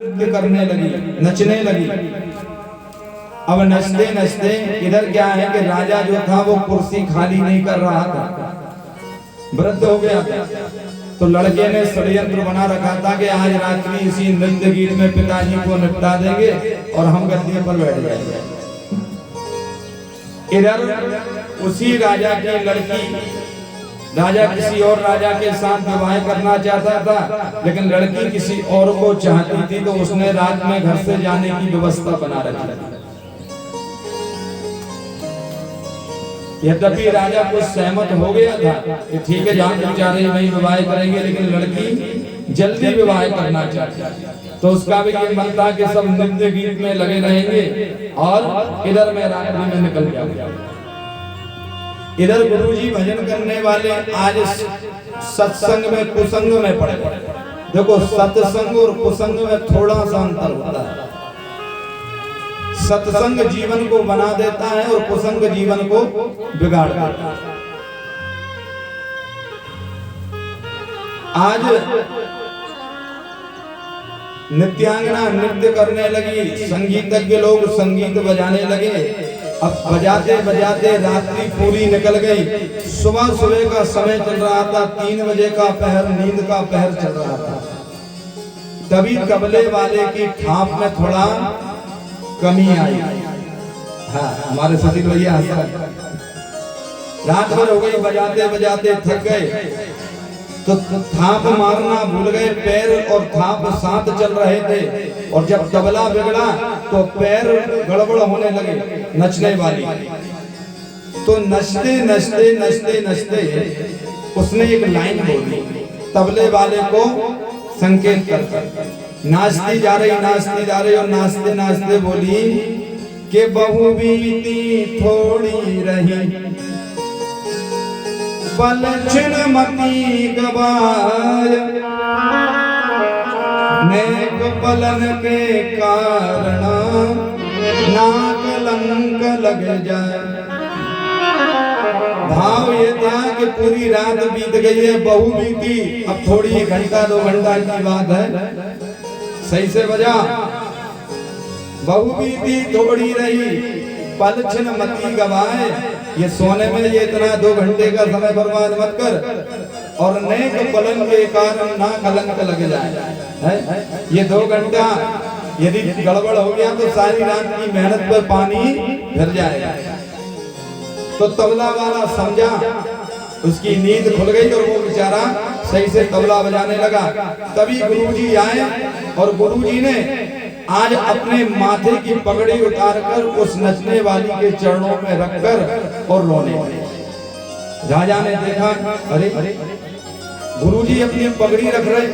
नृत्य करने लगी, नचने लगी। अब नचते नचते इधर क्या है कि राजा जो था वो कुर्सी खाली नहीं कर रहा था, वृद्ध हो गया था। तो लड़के ने षड्यंत्र बना रखा था कि आज रात्रि इसी नृत्य गीत में पिताजी को निपटा देंगे और हम गद्दी पर बैठ जाएंगे। इधर उसी राजा की लड़की, राजा किसी और राजा के साथ विवाह करना चाहता था, लेकिन लड़की किसी और को चाहती थी, तो उसने रात में घर से जाने की व्यवस्था बना रखी थी। यद्यपि राजा कुछ सहमत हो गया था कि ठीक है जहां तुम चाह रही वही विवाह करेंगे, लेकिन लड़की जल्दी विवाह करना चाहती। तो उसका भी ये मन था कि सब नृत्य गीत में लगे रहेंगे और इधर मैं रात्रि में निकल जाऊंगा। इधर गुरुजी भजन करने वाले आज सत्संग में कुसंग में पड़े। देखो सत्संग और कुसंग में थोड़ा सा अंतर होता है। सत्संग जीवन को बना देता है और कुसंग जीवन को बिगाड़ देता है। आज नृत्यांगना नृत्य करने लगी, संगीतज्ञ लोग संगीत बजाने लगे। अब बजाते बजाते रात्रि पूरी निकल गई। सुबह सुबह का समय चल रहा था, 3 बजे का पहर, नींद का पहर चल रहा था। तभी तबले वाले की ठाप में थोड़ा कमी आई। हाँ, हमारे सतीश भैया हंस रहे। रात भर हो गई, बजाते बजाते थक गए तो थाप मारना भूल गए। पैर और थाप साथ चल रहे थे और जब तबला बिगड़ा तो पैर गड़बड़ होने लगे नचने वाली। तो नचते नचते नचते नचते उसने एक लाइन बोली तबले वाले को संकेत कर। नाचती जा रही और नाचते नाचते बोली कि बहु बीती थोड़ी रही, पल क्षण मती गवाय, नेक पलन के कारण ना कलंक लग जाए। भाव ये था कि पूरी रात बीत गई है, बहु बीती, अब थोड़ी 1 घंटा 2 घंटा की बात है। सही से बजा। बहु बीती थोड़ी रही, पल क्षण मती गवाए। ये सोने में ये इतना 2 घंटे का समय बर्बाद मत कर। और नेक पलन के कारण ना कलंक लग जाए। ये 2 घंटा यदि गड़बड़ हो गया तो सारी रात की मेहनत पर पानी फिर जाएगा। तो तबला वाला समझा, उसकी नींद खुल गई और वो बेचारा सही से तबला बजाने लगा। तभी गुरुजी आए और गुरुजी ने आज अपने माथे की पगड़ी उतारकर उस नचने वाली के चरणों में रखकर और रोने लगे। राजा ने देखा, अरे गुरुजी अपनी पगड़ी रख रहे।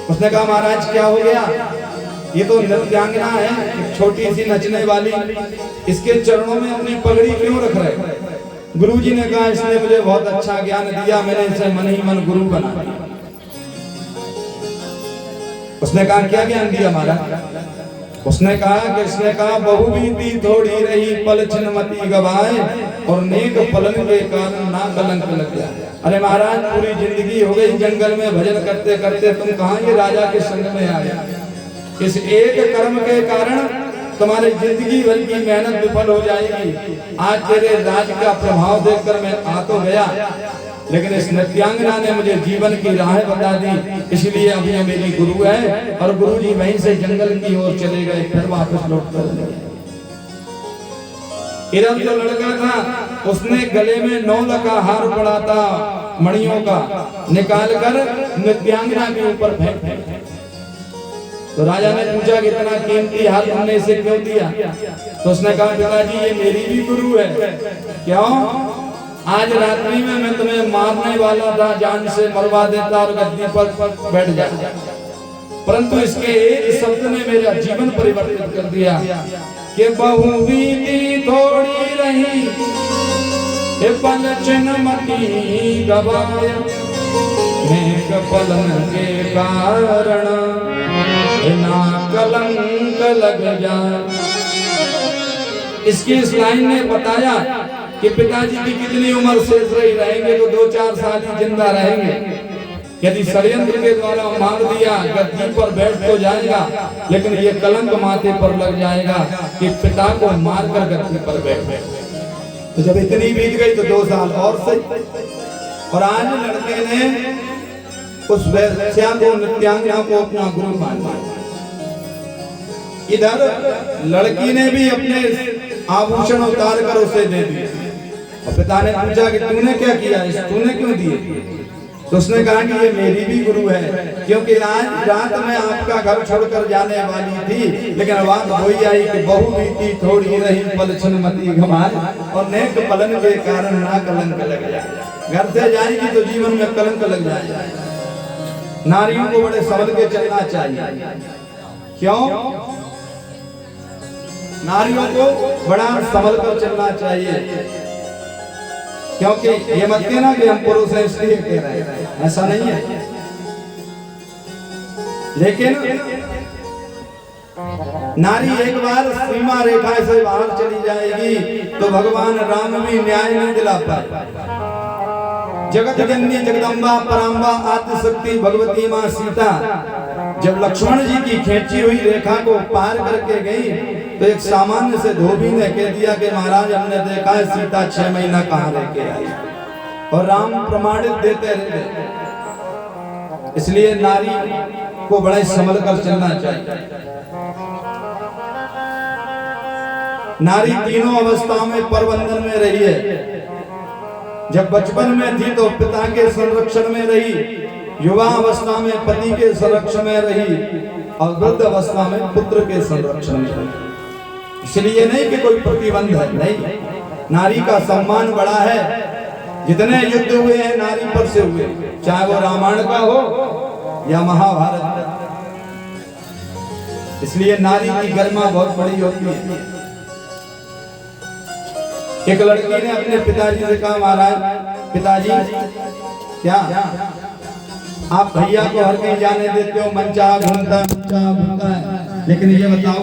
उसने कहा महाराज क्या हो गया? ये तो नृत्यांगना है, छोटी सी नचने वाली, इसके चरणों में अपनी पगड़ी क्यों रख रहे? गुरुजी ने कहा इसने मुझे बहुत अच्छा ज्ञान दिया, मैंने इसे मन ही मन गुरु बना दिया। उसने कहा क्या ज्ञान दिया महाराज? उसने कहा बहु बीती थोड़ी रही, पल क्षण मती गवाए, और नेक पलन के कारण ना कलंक लग गया। अरे महाराज पूरी जिंदगी हो गई जंगल में भजन करते करते, तुम कहाँ ये राजा के संग में आए? इस एक कर्म के कारण तुम्हारी जिंदगी भर की मेहनत विफल हो जाएगी। आज तेरे राज का प्रभाव देखकर मैं आ तो गया, लेकिन इस नृत्यांगना ने मुझे जीवन की राह बता दी, इसलिए अब ये मेरी गुरु है। और गुरुजी वहीं से जंगल की ओर चले गए, फिर वापस लौट कर। इधर जो लड़का था उसने गले में 9 का हार पड़ा था मणियों का, निकाल कर नृत्यांगना के ऊपर फेंक दिया। तो राजा ने पूछा कि इतना कीमती हार तुमने इसे क्यों दिया? तो उसने कहा पिताजी ये मेरी भी गुरु है। क्यों? आज रात्रि में मैं तुम्हें मारने वाला था, जान से मरवा देता और गद्दी पर बैठ जाता, परंतु इसके एक शब्द ने मेरा जीवन परिवर्तित कर दिया कि बहु बीती थोड़ी रही, पल क्षण मती गवाए, नेक पलन के कारण ना कलंक लग जाए। इसकी इस लाइन ने बताया कि पिताजी की कितनी उम्र शेष रही रहेंगे तो 2-4 साल ही जिंदा रहेंगे, यदि षड्यंत्र के द्वारा मार दिया, गद्दी पर बैठ तो जाएगा, लेकिन ये कलंक माथे पर लग जाएगा कि पिता को मारकर गद्दी पर बैठ। तो जब इतनी बीत गई तो 2 साल और सही। और आज लड़के ने उस वैश्या को, नृत्यांगना को अपना गुरु माना। इधर लड़की ने भी अपने आभूषण उतार कर उसे दे दिए। और पिता ने पूछा कि तूने क्या किया, तूने क्यों दिए? तो उसने कहा कि ये मेरी भी गुरु है, क्योंकि आज रात में आपका घर छोड़कर जाने वाली थी, लेकिन बात वही आई कि बहु बीती थोड़ी रही पलछन मती घमार, और नेक पलन के कारण ना कलंक लग जाए। घर से जाएगी तो जीवन में कलंक लग जाएगा। नारियों को बड़े संभल के चलना चाहिए। क्यों? नारियों को बड़ा संभल कर चलना चाहिए, क्योंकि ये मत कहना कि हम पुरुष हैं इसलिए कह रहे हैं, ऐसा नहीं है। लेकिन नारी एक बार सीमा रेखा से बाहर चली जाएगी तो भगवान राम भी न्याय नहीं दिला पाए। जगत जननी जगदम्बा पराम्बा आदिशक्ति भगवती माँ सीता जब लक्ष्मण जी की खींची हुई रेखा को पार करके गई तो एक सामान्य से धोबी ने कह दिया कि महाराज हमने देखा है सीता 6 महीना कहाँ रह के आई, और राम प्रमाणित देते रहते। इसलिए नारी को बड़े संभल कर चलना चाहिए। नारी तीनों अवस्थाओं में परबंधन में रही है। जब बचपन में थी तो पिता के संरक्षण में रही, युवा अवस्था में पति के संरक्षण में रही, और वृद्ध अवस्था में पुत्र के संरक्षण में रही। इसलिए नहीं कि कोई प्रतिबंध है, नहीं, नारी का सम्मान बड़ा है। जितने युद्ध हुए हैं नारी पर से हुए, चाहे वो रामायण का हो या महाभारत का। इसलिए नारी की गरिमा बहुत बड़ी होती है। एक लड़की ने अपने पिताजी से कहा, महाराज पिताजी क्या आप भैया को हर कहीं जाने देते हो, मन चाह घूमता है, लेकिन ये बताओ